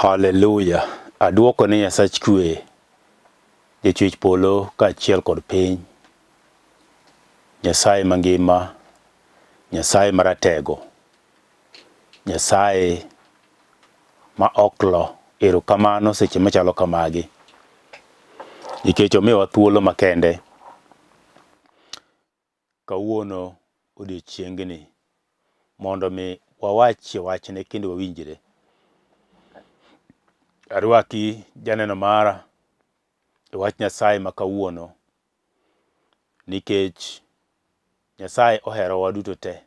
Hallelujah. Aduoko ni Nyasach kwe, Jachwech polo kaachiel kod piny. Nyasaye mangima, Nyasaye maratego, Nyasaye ma oklo, erokamano seche machalo kamagi. Nikech omiyowa thuolo makende. Kawuono odiochiengni mondo mi wawachie wachne kendo wawinjre. Arwaki janeno mara e wach Nyasaye ma kawuono, nikech Nyasaye oherowa duto te.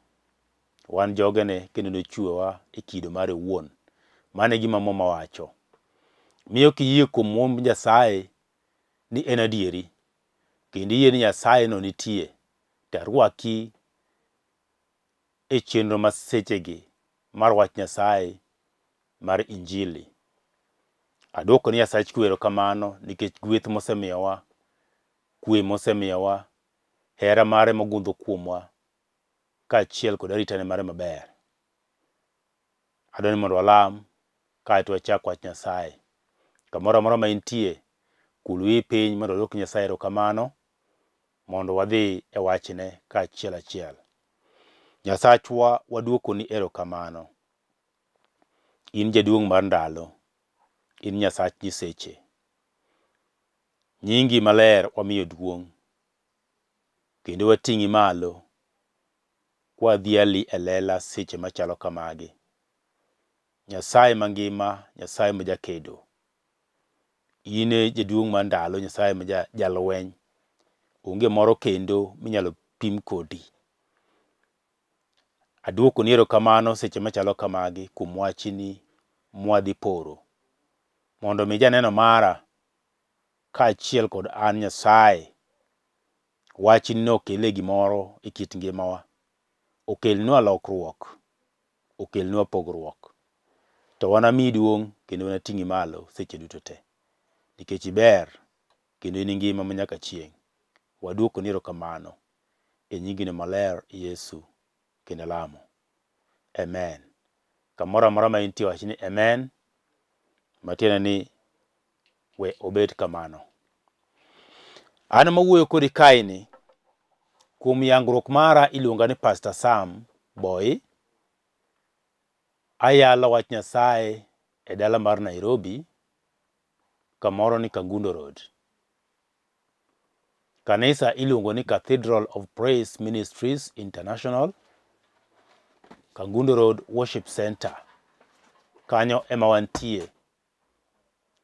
Wan jogene kendo nochwewa e kido mare owuon. Mano e gima muma wacho. Miyo kiyie kuom mumb Nyasaye ni en adieri, kendo yie ni Nyasaye no nitie, to arwaki e chenro masechegi mar wach Nyasaye mar Injili. Aduoko ni Nyasach kwe erokamano nikech gweth mosemiyowa, kwe mosemiyowa, hera mare mogundho kuomwa, kaachiel kod aritane mare maber. Adwani mondo walam kaeto wachak wach Nyasaye. Kamoro amora ma intie, kul wiyi piny mondo waduok Nyasaye erokamano, mondo wadhi e wachne kaachiel achiel. Nyasachwa, waduoko ni erokamano. In jaduong' mar ndalo, in Nyasach nyiseche. Nyingi maler wamiyo duong', kendo wating'i malo, kwadhiali e lela seche machalo kamagi. Nyasaye mangima, Nyasaye majakedo. Ine jaduong' mar ndalo, Nyasaye majalweny. Onge moro kendo minyalo pim kodi. Aduoko ni erokamano seche machalo kamagi kuom wachni mwadhi poro. Mondo mi janeno mara kaachiel kod an Nyasaye, wachni no okele gimoro e kit ngimawa. Okelnwa lokruok, okelnwa pogruok. To wanamiyi duong' kendo wanating'i malo seche duto te. Nikech iber kendo in ngima manyaka chieng'. Waduoko ni erokamano e nyingine maler Yesu kendo lamo. Amen. Kamoro amora ma intie wachni amen. Matiende ni we obed kamano. An mawuoyo kodi kaini kuom yangruok mara iluonga ni Pastor Sam Boyi. Ayalo wach Nyasaye e dala mar Nairobi, kamoro ni Kangundo Road. Kanisa iluongo ni Cathedral of Praise Ministries International, Kangundo Road Worship Center. Kanyo ema wantie.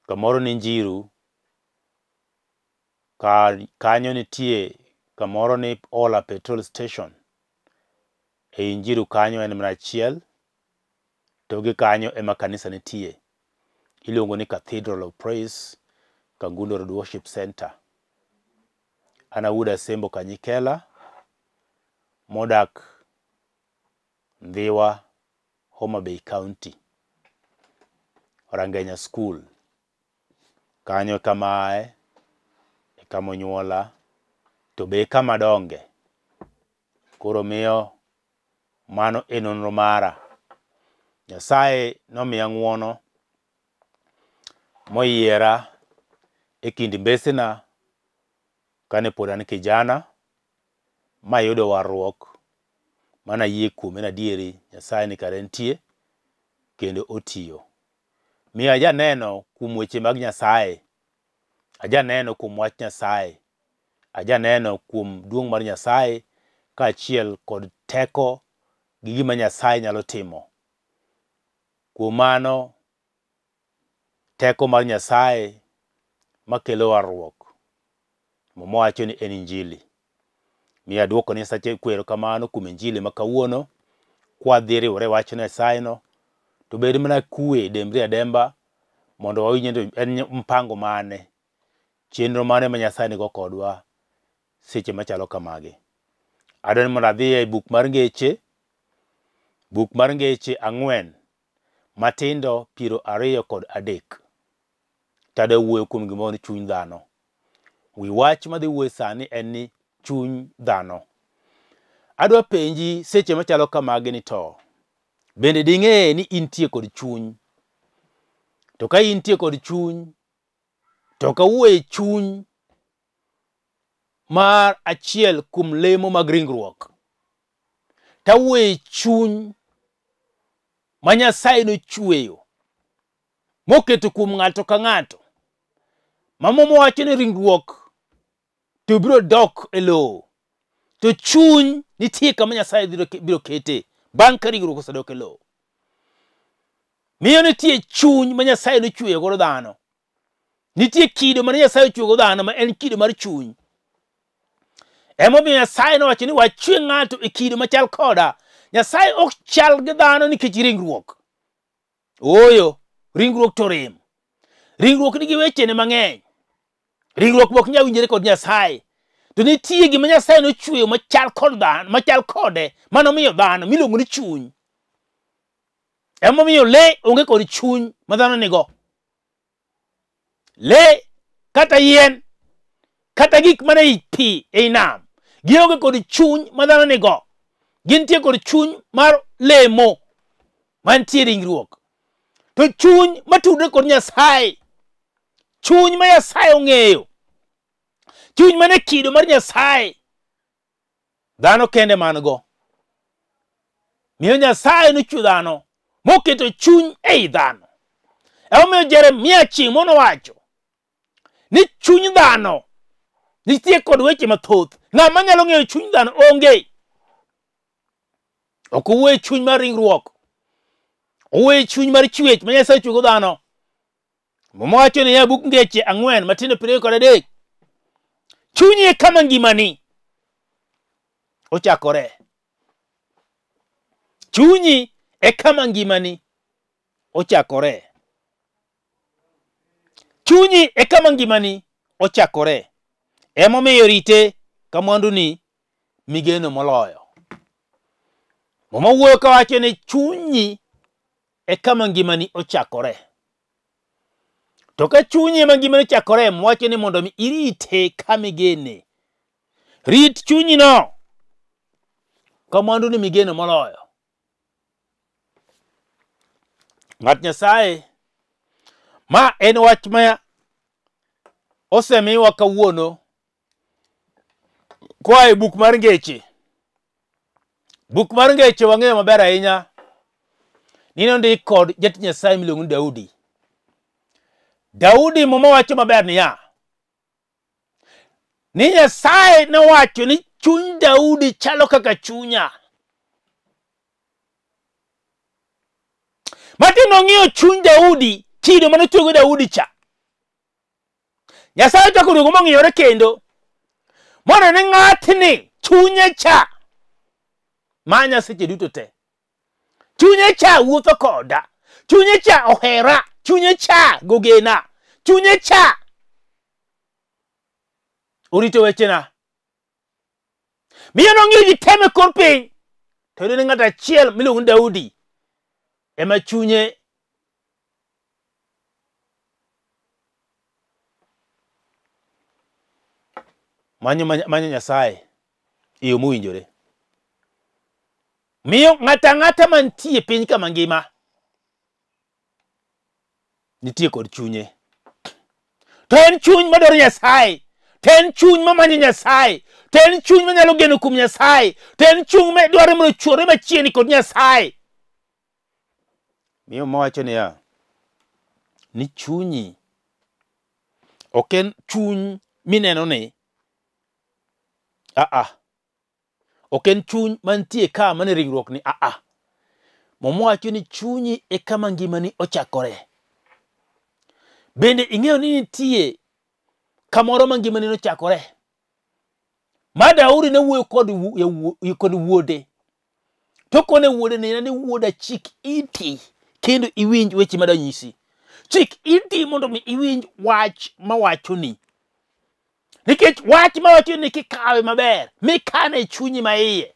Kamoro ni Njiru, kanyo nitie kamoro ni Ola Petrol Station. E Njiru kanyo en mana achiel, to gi kanyo ema kanisa nitie. Iluongo ni Cathedral of Praise Kangundo Road Worship Center. Ana Wuda Sembo Kanyikela, modak Ndhiwa, Homa Bay County, Rangenya School. Kanyo kamae, kama nyuola, to be kama donge. Koro miyo mano enonro mara. Nyasaye nomiya ng'wono moyiera e kind mbesena kane pod an kijana, mayudo warruok mana yie kuome en adieri. Nyasaye ni kare nitie kendo otiyo. Miyo ajaneno kuom weche mag Nyasaye, ajaneno kuom wach Nyasaye, ajaneno kuom duong' mar Nyasaye kaachiel kod teko gi gima Nyasaye nyalo timo. Kuom mano, teko mar Nyasaye makelo warruok, mowacho ni en Injili. Miyo aduoko ni Nyasache kwe erokamano kuom Injili ma kawuono, kwadhi riwore wach Nyasaye no, to bed mana kwe demre ademba, mondo wawinj en mpango mane, chenro mane ma Nyasaye nigo kodwa seche machalo kamagi. Adwani mondo adhi e buk mar Ngeche, buk mar Ngeche 4 matindo 23. Tada wuoyo kuom gimoro ni chuny dhano. Wi wach madhi wuoyo sani en ni chuny dhano. Adwa penji seche machalo kamagi ni to, bende ding'e ni intie kod chuny? To ka intie kod chuny, to ka uwe chuny mar achiel kum lemo mag ringruok. Ta uwe chuny ma Nyasaye nochweyo moketo kuom ng'ato ka ng'ato. Mamomo wacho ni ringruok to biro dok e lowo. To chuny nitie kama Nyasaye biro kete bang' ka ringruok osedok e lowo. Miyo nitie chuny ma Nyasaye nochweyo godo dhano. Nitie kido ma Nyasaye ochweyo godo dhano ma en kido mar chuny. Emomiyo Nyasaye nowacho ni wachwe ng'ato e kido machal koda. Nyasaye ok chal gi dhano nikech ringruok. Oyo, ringruok to rem. Ringruok nigi wechene mang'eny. Ringruok bok nyal winjore kod Nyasaye. To nitie gima Nyasaye nochweyo machal kod dhano, machal kode, manomiyo dhano miluongo ni chuny. Emomiyo le onge kod chuny ma dhano nigo. Le kata yien kata gik mane ei pi ei nam gionge kod chuny ma dhano nigo. Gintie kod chuny mar lemo mantie ringruok. To chuny matudre kod Nyasaye, chuny ma Nyasaye ong'eyo, chuny mane kido mar Nyasaye, dhano kende man go. Miyo Nyasaye nochweyo dhano moketo chuny ei dhano. Emomiyo Jeremia chieng' nowacho ni chuny dhano nitie kod weche mathoth. Ng'ama nyalo ng'eyo chuny dhano onge. Ok owuoyo chuny mar ringruok, owuoyo chuny mar chwech ma Nyasaye ochwego dhano. Mowacho ni ya buk Ngeche 4 matindo 23. Chunyi e kama ngimani ochakoree. Chunyi e kama ngimani ochakoree. Chunyi e kama ngimani ochakoree. Emomiyo rite ka mwanduni migeno moloyo. Mowuoyo kawacho ni chunyi e kama ngimani ochakoree. To ka chunyi ema ngimani ochakoree, mwacho ni mondo mi irite kama igene. Rit chunyi no ka mwanduni migeno moloyo. Ng'at Nyasaye, ma en wach ma osemiwa kawuono koa e buk mar Ngeche. Buk mar Ngeche wang'eyo maber ahinya ni nondik kod jatich Nyasaye miluongo ni Daudi. Daudi momo wacho maber niya, ni Nyasaye nowacho ni chuny Daudi chalo kaka chunya. Matin ong'iyo chuny Daudi, kido mane ochwego Daudi cha. Nyasaye chako duogo mong'iyore kendo mondo ne ng'atni chunye cha manya seche duto te. Chunye cha wuotho koda, chunye cha ohera, chunye cha gogena, chunye cha orito wechena. Miyo nong'iyo ji teme kor piny, to ne ng'ato achiel miluongo ni Daudi ema chunye manyo Nyasaye e yo mowinjore. Miyo ng'ata ng'ata mantie piny kama ngima nitie kod chunye. To en chuny madwaro Nyasaye, to en chuny mamanyo Nyasaye, to en chuny manyalo geno kuom Nyasaye, to en chuny madwaro mondo chwore machiegni kod Nyasaye. Miyo mawacho niya, ni chunyi ok en chuny mineno ni. Ok en chuny mantie ka mane ringruok ni. Mowacho ni chunyi e kama ngimani ochakoree. Bende ing'eyo ni nitie kamoro ma ngimani nochakoree. Ma Daudi ne wuoyo kod wuode. To kone wuode ni wuoda chik iti kendo iwinj weche madanyisi. Chik iti mondo mi iwinj wach mawacho ni. Nikech wach mawacho ni kikawe maber, mikane e chunyi maiye,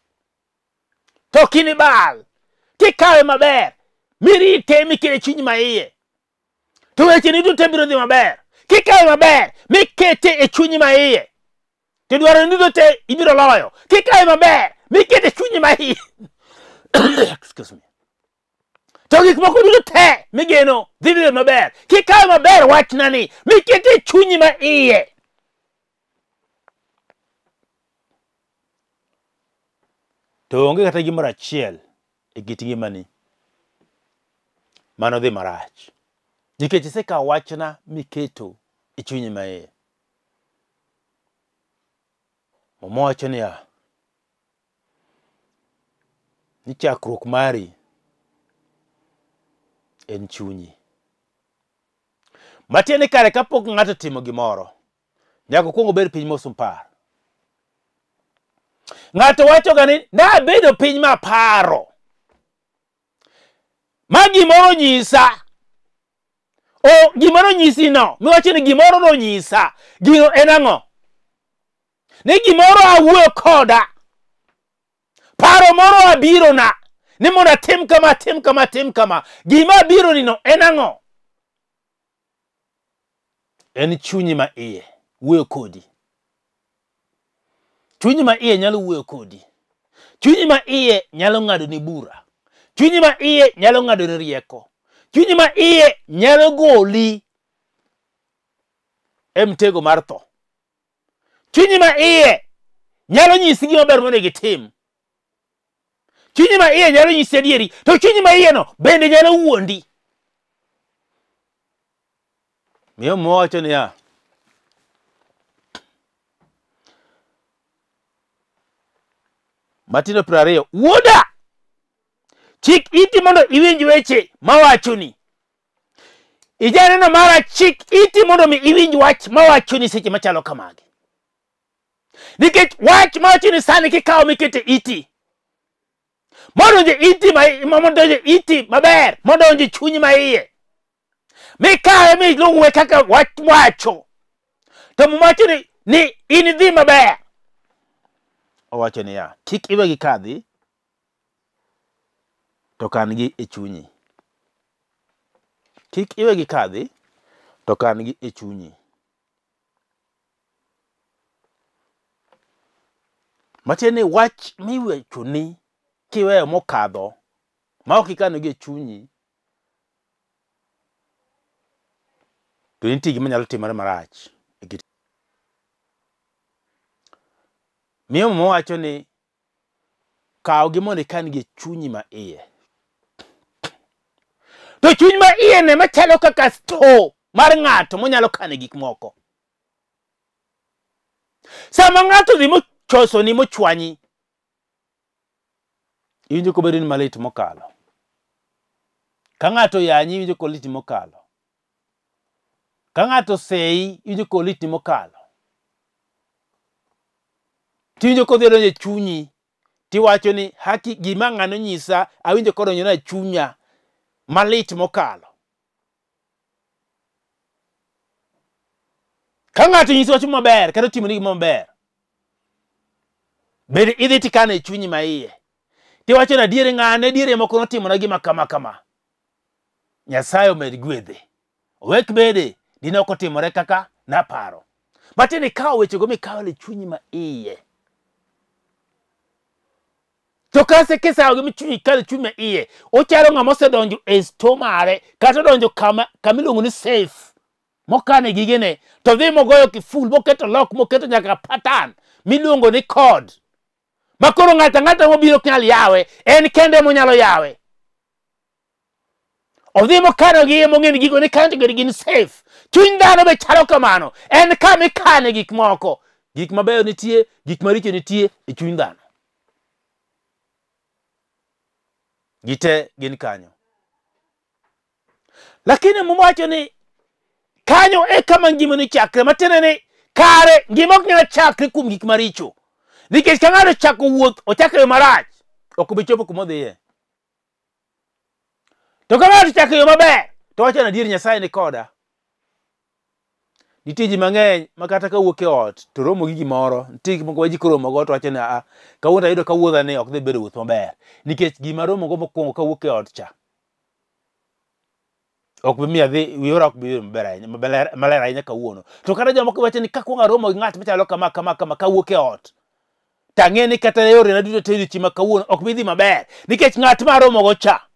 to kinibal, kikawe maber, mirite mikene chunyi maiye, to weche ni duto biro dhi maber. Kikawe maber, mikete e chunyi maiye, to dwaro ni duto ibiro loyo. Kikawe maber, mikete chunyi maiye. Excuse me. To gik moko duto te migeno dhi bedo maber. Kikawe maber wachnani mikete chunyi ma iye. To onge kata gimoro achiel e kit ngimani mano dhi marach. Nikech isekawo wachna miketo e chunyi ma iye. Mama wacho niya, ni chakruok mari en chunyi. Matiende kare kapok ng'ato timo gimoro, nyaka kuongo bed piny mosumpar. Ng'ato wacho gani, nabedo piny ma paro. Ma gimoro nyisa. O gimoro nyisi no. Miwacho ni gimoro no nyisa. Gino en ang'o? Ni gimoro awuoyo koda. Paro moro abiro na. Ni mondo atim kama, tim kama, tim kama. Gima biro ni no en ang'o? En chunyi ma iye. Wuoyo kodi. Chunyi ma iye nyalo wuoyo kodi. Chunyi ma iye nyalo ng'ado ni bura. Chunyi ma iye nyalo ng'ado ni rieko. Chunyi ma iye nyalo goli e mtego mar tho. Chunyi ma iye nyalo nyisi gima ber monego itim. Chunyi ma iye nyalo nyisi adieri. To chunyi ma iye no bende nyalo wuondi. Miyo mwacho niya, Matindo 20, wuoda, chik iti mondo iwinj weche mawachoni. Ijaneno mara chik iti mondo mi iwinj wach mawachoni seche machalo kamagi. Nikech wach mawachoni sani kikawo mikete iti. Modonje iti maber, modonje chunyi ma iye. Mikawe miluwe kaka wach wacho. To mwacho ni in dhi maber. Owacho niya, kik iwe gi kadhi to kan gi e chunyi. Kik iwe gi kadhi to kan gi e chunyi. Matiende wach miwechoni kiweyo mokadho ma ok ikano gi e chunyi, to nitie gima nyalo timore marach. Miyo mama wacho ni kaw gi mondo ikan gi e chunyi ma iye. To chunyi ma iye ne machalo kaka store mar ng'ato monyalo kane gik moko. Sama ng'ato dhi mochosoni mochwanyi, iwinjo kobedo ni malit mokalo. Ka ng'ato yanyi, iwinjo kolit mokalo. Ka ng'ato sei, iwinjo kolit mokalo. Tiwinjo kodhi donjo e chunyi, tiwacho ni haki gima ng'ano nyisa, awinjo kodonjona e chunya malit mokalo. Ka ng'ato nyisi wach maber, kata timoni gima maber, bende idhi tikane e chunyi ma iye. Tiwacho na diere ng'ane, diere moko notimona gima kama kama. Nyasaye omed gwedhe. Owek bede, dine ok otimore kaka naparo. Matiende kawo wechego mikawo le chunyi ma iye. To kase kisawo gi chunyi kale chunyi ma iye, ochalo ng'ama osedonjo e store mare, kata donjo kamiluongo ni safe mokane gigene, to dhi mogoyo kiful, moketo lock, moketo nyaka pattern miluongo ni code. Makoro ng'ata mobiro ok nyal yawe, en kende monyalo yawe. Odhi mokano gi mong'eni gigo ni kanto gin safe. Chuny dhano be chalo kamano. En kama ikane gik moko. Gik mabeyo nitie, gik maricho nitie e chuny dhano. Gite gin kanyo. Lakini mwacho ni kanyo e kama ngimani chakre. Matiende ni kare ngima ok nyal chakre kuom gik maricho. Nikech ka ng'ato chako wuoth ochako yo marach, ok obi chopo kuma odhiye. To ka ng'ato chako yo maber, to wacho na adier Nyasaye ni koda. Nitie ji mang'eny ma kata ka wuok e ot to romo gi gimoro, nitie gik moko ji koromo go to wacho ni kawuono ayudo ka wuodhani ok dhi bedo wuoth maber. Nikech gima romo go mokwongo ka wuok e ot cha, ok bi miya dhi wiora ok bi maber ahinya, maler ahinya kawuono. To kata jomoko wacho ni kakwongo aromo gi ng'at machalo kama ka wuok e ot, tang'e ni kata yore na duto tedo chima kawuono ok bi dhi maber, nikech ng'at ma romo go cha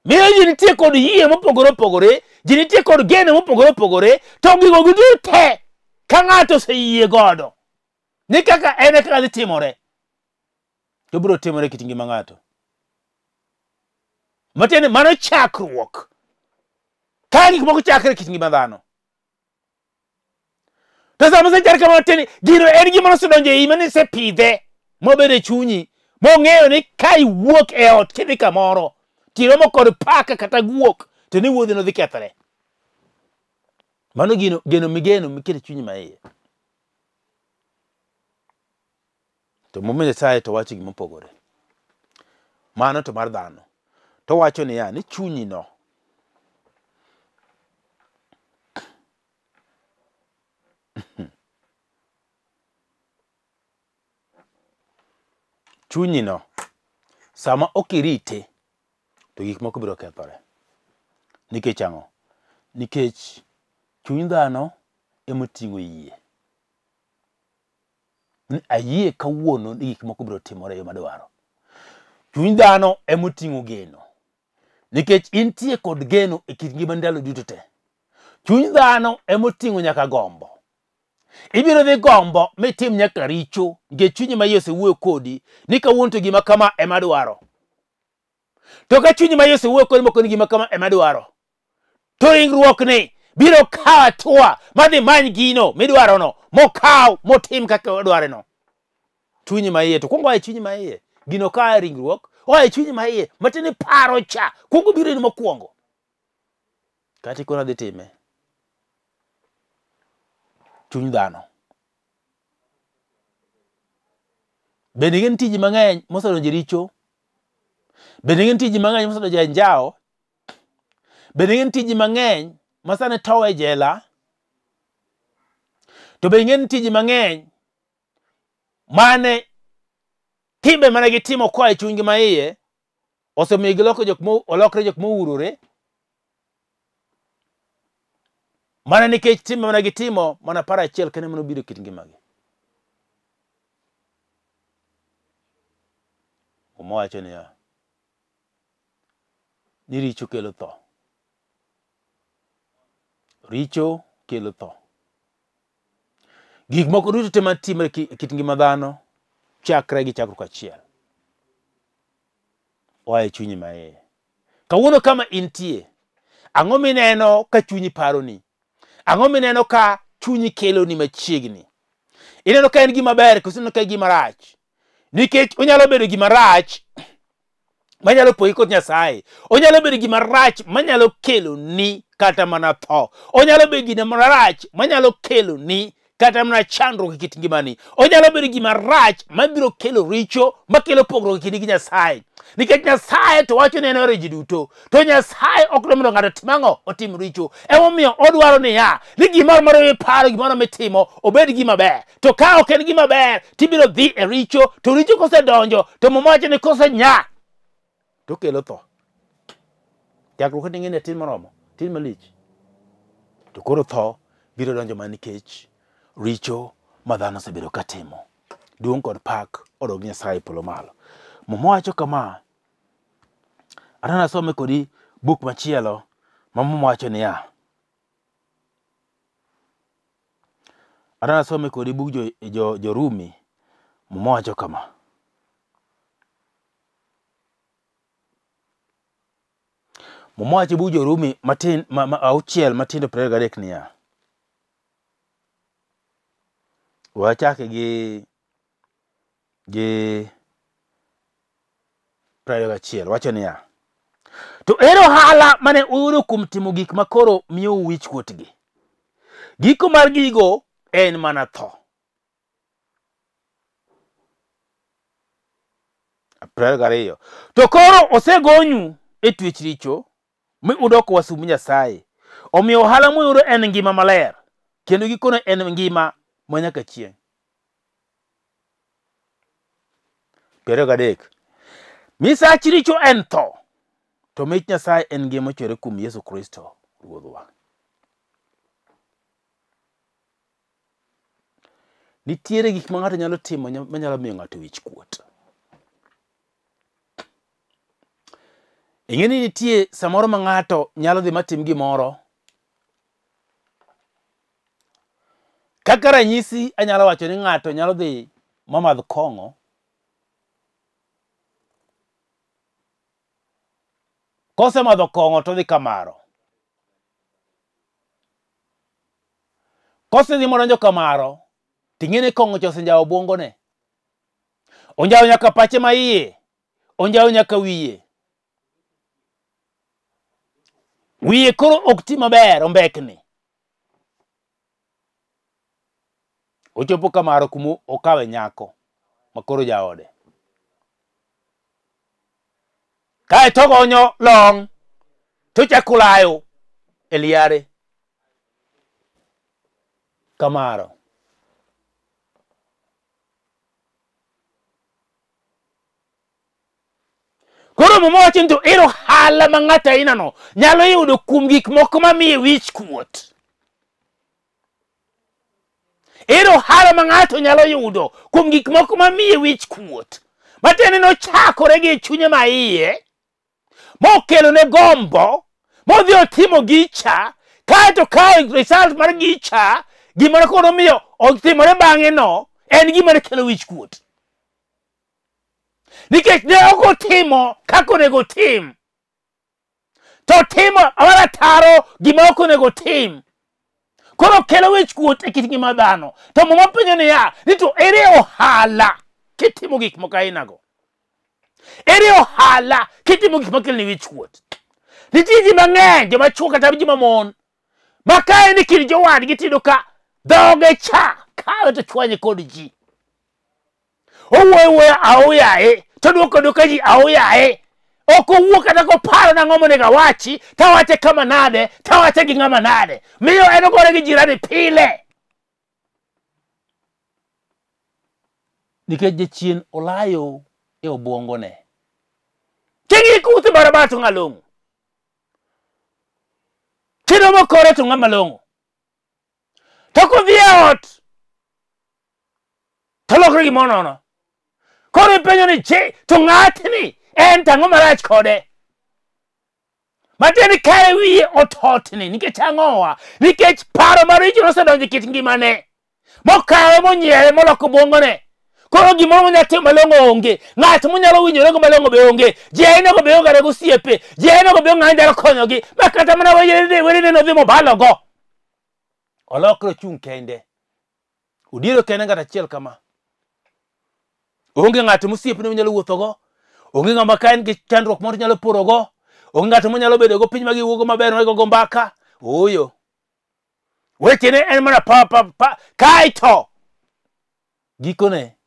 Miyo ji nitie kod yie mopogore opogore, ji nitie kod geno mopogore opogore, to gigo gidute ka ng'ato oseyie godo ni kaka en kaka dhi timore, to biro timore kit ngima ng'ato. Matiende mano chakruok ka gik moko chakre kit ngima dhano. To sama osechakre kamano tiende gino en gima nosedonjo e ima ni sepidhe mobedo e chunyi, mong'eyo ni ka iwuok e ot kidhi kamoro tiromo kod paka kata guok to ni wuodhi no dhi kethre. Mano geno migeno mikete chunyi maiye. To momiyo Nyasaye to wacho gima opogore. Mano to mar dhano. To wacho niya, ni chunyi no chunyi no sama okirite to gik moko biro kethore. Nikech ang'o? Nikech chuny dhano emoting'o yie. Ni ayie kawuono ni gik moko biro timore yo madwaro. Chuny dhano emoting'o geno. Nikech intie kod geno e kit ngima ndalo duto te. Chuny dhano emoting'o nyaka gombo. Ibiro dhi gombo mitim nyaka richo, nikech chunyi ma Yesu wuoyo kodi ni kawuono to gima kama ema dwaro. To ka chunyi ma Yesu wuoyo kodi moko ni gima kama ema dwaro, to ringruok ni biro kawo atua madhi many gino midwaro no, mokaw motim kaka odware no. Chunyi ma iye to kuongo ae chunyi ma iye, gino ka ringruok oae chunyi ma iye, matini paro cha kuongo biro ni mokuongo. Kati kona dhi time chuny dhano. Bende gin tiji mang'eny mosedonjo e richo. Bende gin tiji mang'eny mosedonjo e njao. Bende gin tiji mang'eny masane towe e jela. To bende gin tiji mang'eny mane timbe mane gitimo koa e chunygi ma iye osemiyo olokre jok mourore. Mana nikech timbe mane gitimo mana para achiel kene mano biro kit ngimagi. Omowacho niya, ni richo kelo tho. Richo kelo tho. Gik moko duto te matimore kit ngima dhano chakre gi chakruok achiel. Oae chunyi ma iye. Kawuono kama intie, ang'o mineno ka chunyi paroni? Ang'o mineno ka chunyi keloni machiegni? Ineno ka en gima ber koso ineno ka en gima rach? Nikech onyalo bedo gima rach manyalo poyi kod Nyasaye. Onyalo bedo gima rach manyalo kelo ni kata mana tho. Onyalo bedo gima rach manyalo kelo ni kata mana chandruok e kit ngimani. Onyalo bedo gima rach mabiro kelo richo, makelo pogruok e kindi gi Nyasaye. Nikech Nyasaye to wacho ni en ore ji duto. To Nyasaye ok dwar mondo ng'ato tim ang'o? Otim richo. Emomiyo odwaro niya, ni gimoro moro miparo, gimoro mitimo obed gima ber. To ka ok en gima ber, tibiro dhi e richo, to richo kosedonjo, to momacho ni kosenyaa to kelo tho. Chakruok ni ng'eni tin moromo, tin malich. To koro tho biro donjo mana nikech richo ma dhano osebedo ka timo. Duong' kod pak odog Nyasaye polo malo. Mowacho kama, anana some kodi buk machielo ma mowacho niya. Anana some kodi buk jo Rumi mowacho kama. Mowacho buk jo Rumi matin auchiel matindo 23 niya. Wachake gi 21 wacho niya. To ero ohala mane uyudo kuom timo gik makoro miyo wich kuotgi. Giko mar gigo en mana tho. 22. To koro osegonyu e twech richo mi udoko wasumb Nyasaye. Omiyo ohala muyudo en ngima maler. Kendo gikono en ngima manyaka chieng'. 23. Misach richo en tho. To mich Nyasaye en ngima mochwere kuom Yesu Kristo Ruodhwa. Nitiere gik ma ng'ato nyalo timo manyalo miyo ng'ato wich kuot. Ing'eni nitie samoro ma ng'ato nyalo dhi matim gimoro. Kaka ranyisi anyalo wacho ni ng'ato nyalo dhi mamadh kong'o. Kose madho kong'o to dhi kamaro. Kose dhi modonjo kamaro, ting'eni kong'o cha osenjawo obwongone. Onjawo nyaka pache ma iye. Onjawo nyaka wiye. Wiye koro ok ti maber ombekni. Ochopo kamaro kuma okawe nyako makoro jaode. Kae to gonyo long to chako layo e liare. Kamaro. Koro momochen to ero hala ma ng'ata inano nyalo yudo kuom gik moko mamiye wich kuot. Ero hala ma ng'ato nyalo yudo kuom gik moko mamiye wich kuot. Matiende nochakore gi chunye ma iye, mokelo ne gombo, modhi otimo gicha, kaeto kae result mar gicha, gimana koro miyo otimore bang'e no, en gima ne kelo wich kuot. Nikech ne ok otimo kaka onego tim. To timo awara taro gima ok onego tim. Koro kelo wich kuot e kit ngima dhano. To mama penjo ni ya, ni to ere ohala kitimo gik moko ainago. Ere ohala kitimo gik makelo ni wich kuot. Nitie ji mang'eny, joma chuo kata ji mamon, ma kae ni kiri jowadgi tiyudo ka dhoge cha kae to chwanye kod ji. Owuoyo aoyaye, to duoko ji aoyaye. Ok owuok kata koparo nang'o monego awachi, tawache kama nade, tawache gi ng'ama nade. Miyo en ogore gi jirani pile. Nikech jachien olayo e obwongone. Kingi kuthi barabara to ng'along'o. Kido mokore to ng'ama long'o. To kodhi e ot, to lokre gimo nono. Koro ipenjo ni to ng'atni en tang'o marach kode. Matiende kae wiye ototni nikech ang'owa, nikech paro maricho nosedonjo e kit ngimane. Mokawe monyiere moloko obwongone. Koro gimoro monyalo timo malong'o onge. Ng'at monyalo winjore go malong'o be onge. Ji ainago be onge gosiepe. Ji ainago be ng'ani nyalo konyogi. Ma kata mana werene nodhi mobalogo. Olokre chung' kende. Odiero kende ng'at achiel kama. Onge ng'at mosiepne monyalo wuothogo. Onge ng'ama ka en gi chandruok moro nyalo porogo. Onge ng'at monyalo bedo go piny magiwuogo maber magigo mbaka. Oyo. Wechene en mana pa. Kaito. Gikone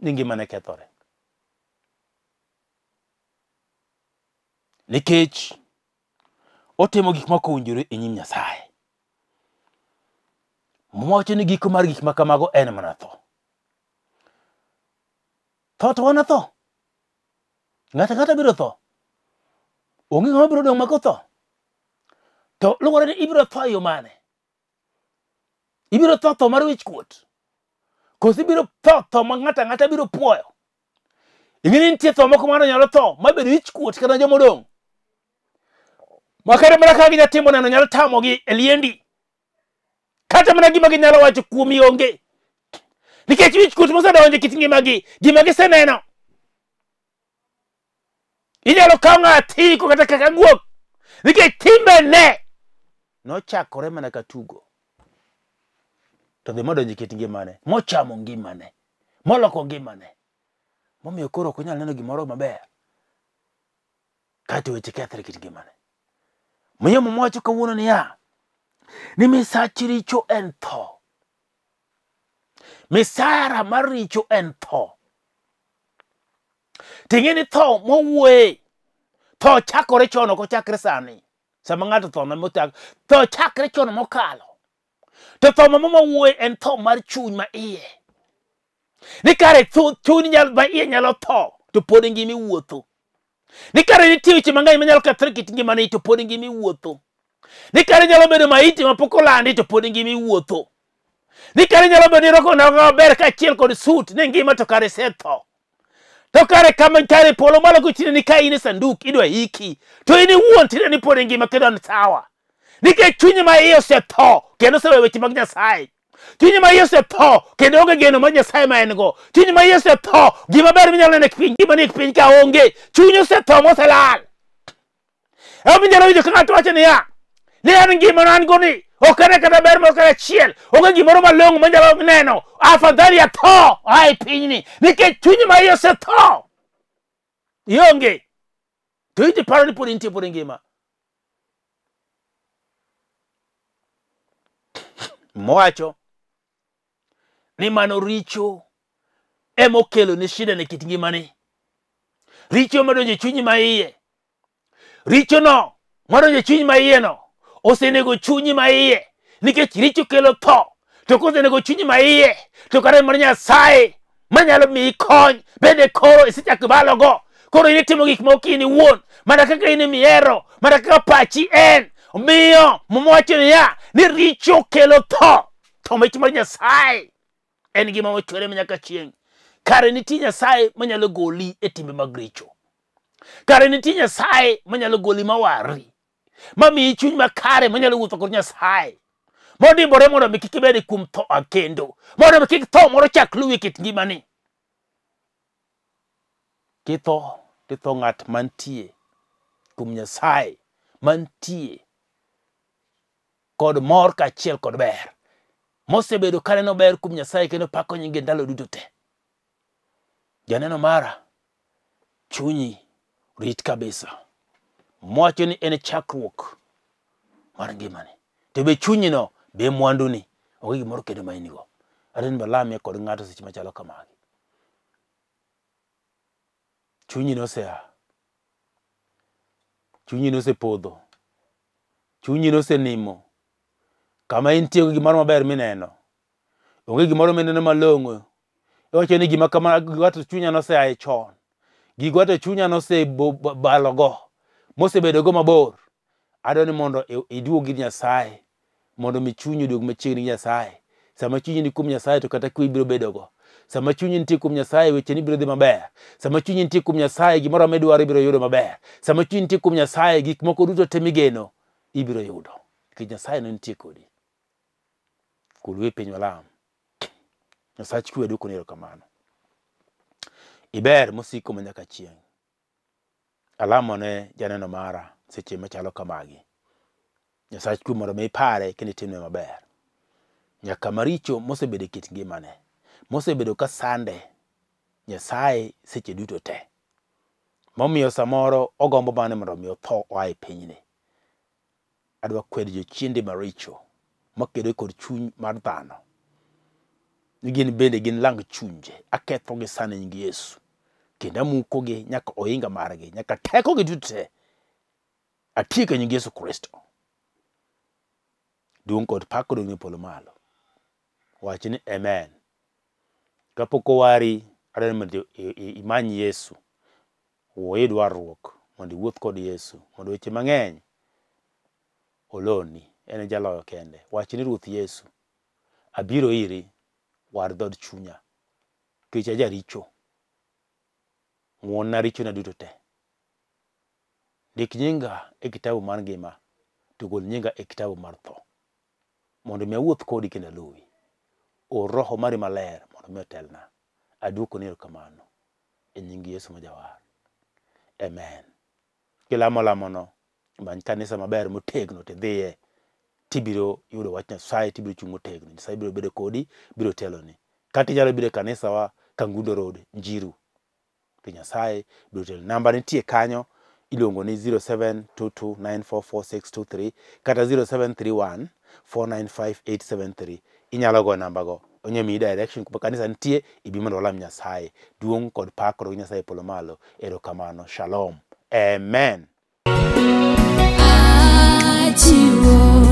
ni ngimane kethore. Nikech otimo gik moko owinjore e nyim Nyasaye. Mowacho ni giko mar gik makamago en mana tho. Tho to wana tho. Ng'ata biro tho. Onge ng'ama biro dong' mako tho. To luwore ni ibiro tho yo mane? Ibiro tho mar wich kuot. Kosi biro tho ma ng'ata biro puoyo. Ing'eni nitie tho moko mano nyalo tho mabedo wich kuot kata jomodong'. Makare mana ka ginyatimo neno nyalo tamogi e liendi. Kata mana gima ginyalo wacho kuomi onge. Nikech wich kuot mosedonjo e kit ngimagi, gima giseneno. Inyalo kawo ng'ati kata kaka guok. Nikech timbe ne nochakore mana ka tugo. To dhi modonjo e kit ngimane, mochamo ngimane, moloko ngimane. Momiyo koro ok onyal neno gimoro maber. Kaeto weche kethre kit ngimane. Miyo mowacho kawuono niya, ni misach richo en tho. Misara mar richo en tho. Ting'eni tho mowuoye. Tho chakore chon ok ochakre sani. Sama ng'ato tho na motak. Tho chakre chon mokalo. To tho mowuoye en tho mar chuny ma iye. Ni kare chuny ma iye nyalo tho to pod ngimi wuotho. Ni kare nitie weche mang'eny manyalo kethre kit ngimani to pod ngimi wuotho. Ni kare nyalo bedo maiti mapok olandi to pod ngimi wuotho. Ni kare nyalo bedo ni roko na maber ka achiel kod sut ni ngima to kare setho. To kare kama kare polo malo kuchini ni kai ni sanduk idwa hiki. To ini wuon tine ni pode ngima kendo ni sawa. Nike chunyi ma iyo se tho kendo se weche mag Nyasaye. Chunyi ma iyo se tho kendo onge geno mag Nyasaye ma en go. Chunyi ma iyo se tho gima ber minyalo neno kipiny gima ni kipiny ka onge. Chunyi se tho moselal. Eo minyalo winjo ka ng'ato wacho niya ni an ngima nan go ni ok ane kata ber moro kata achiel onge gimoro malong'o manyalo neno afadhali atho ae pinyni nikech chunyi ma iyo se tho ionge to iti paro ni pod intie pod ngima. Mowacho ni mano richo emokelo ni shida ne kit ngimani. Richo madonjo e chunyi ma iye, richo no madonjo e chunyi ma iye no osenego chunyi ma iye nikech richo kelo tho. To kosenego chunyi ma iye to kare mar Nyasaye manyalo miyi kony bende koro isechako balogo. Koro ini timo gik moko in iwuon mana kaka in mihero mana kaka pachi en. Omiyo mowacho niya ni richo kelo tho. To mich mar Nyasaye en gima ochwere manyaka chieng'. Kare nitie Nyasaye manyalo goli e timbe mag richo. Kare nitie Nyasaye manyalo goli mawari. Mamiyi chuny makare manyalo wuotho kod Nyasaye. Modimbore mondo mi kik ibed kuom tho akendo. Mondo mi kik tho moro chak luwi kit ngimani. Kitho titho ng'at mantie kuom Nyasaye mantie kod mor kaachiel kod ber. Mosebedo kaneno ber kuom Nyasaye kendo pako nyinge ndalo duto te. Janeno mara chunyi rit kabisa. Mwacho ni en chakruok mar ngimani. To be chunyi no be mwanduni. Onge gimoro kendo ma inigo. Aden balamie kod ng'ato seche machalo kamagi. Chunyi no sea. Chunyi no se podho. Chunyi no se nimo. Kama intie gi gimoro maber mineno. Onge gimoro mineno malong'o. Iwacho ni gima kama gwato chunya no se ae chon. Gigwato chunya no se balogo. Mosebedo go mabor. Adoni mondo iduog gi Nyasaye. Mondo mi chunyi duog machiegni gi Nyasaye. Sama chunyi ni kuom Nyasaye to kata kwe biro bedogo. Sama chunyi nitie kuom Nyasaye weche ni biro dhi maber. Sama chunyi nitie kuom Nyasaye gimoro amedwaro biro yudo maber. Sama chunyi nitie kuom Nyasaye gik moko duto te migeno ibiro yudo. Nikech Nyasaye no nitie kodi. Kulwe piny walam. Nyasaye kwe duoko ni erokamano. Iber mosiko manyaka chieng'. Alamo ne janeno mara seche machalo kamagi. Nyasaye kwe mondo mi ipare kendo itimne maber. Nyaka maricho mosebedo kit ngimane. Mosebedo ka sande Nyasaye seche duto te. Momiyo samoro ogombo mane mondo mi otho oae pinyni. Adwa kwedo jochiende maricho makedo kod chuny mar dhano. Gin bende gin lang chunje. Aketho gi sana nying Yesu. Kendo amuko gi nyaka oinga margi, nyaka teko gi duto te. Atieko nying Yesu Kristo. Duong' kod pak odong' ne polo malo. Wach ni amen. Kapok owari adwaro mondo imany Yesu. Wuoyi dwarruok mondo iwuoth kod Yesu. Mondo weche mang'eny oloni. En jaloyo kende. Wach ni Ruoth Yesu. Abiro iri war dhod chunya. Kech aja richo. Ng'wonna richo na duto te. Ndik nyinga e kitabu mar ngima. To gol nyinga e kitabu mar tho. Mondo mi awuoth kodi kendo aluwi. O roho mari maler mondo mi otelna. Aduoko ni erokamano. E nying Yesu majawar. Amen. Kilamo lamono. Many kanisa maber motegno tidhiye. Tibiro yudo wach Nyasaye, tibiro chung' motegno. Nyasaye biro bedo kodi, biro teloni. Kati nyalo biro kanisa wa Kangundo Road, Njiru. To Nyasaye biro teloni. Namba nitie kanyo. Iluongo ni 0722944623 kata 0731495873. Inyalo go namba go. Onye mi direction kuma kanisa nitie ibi mondo olam Nyasaye. Duong' kod pak kod Nyasaye polo malo. Erokamano. Shalom. Amen. Achiwo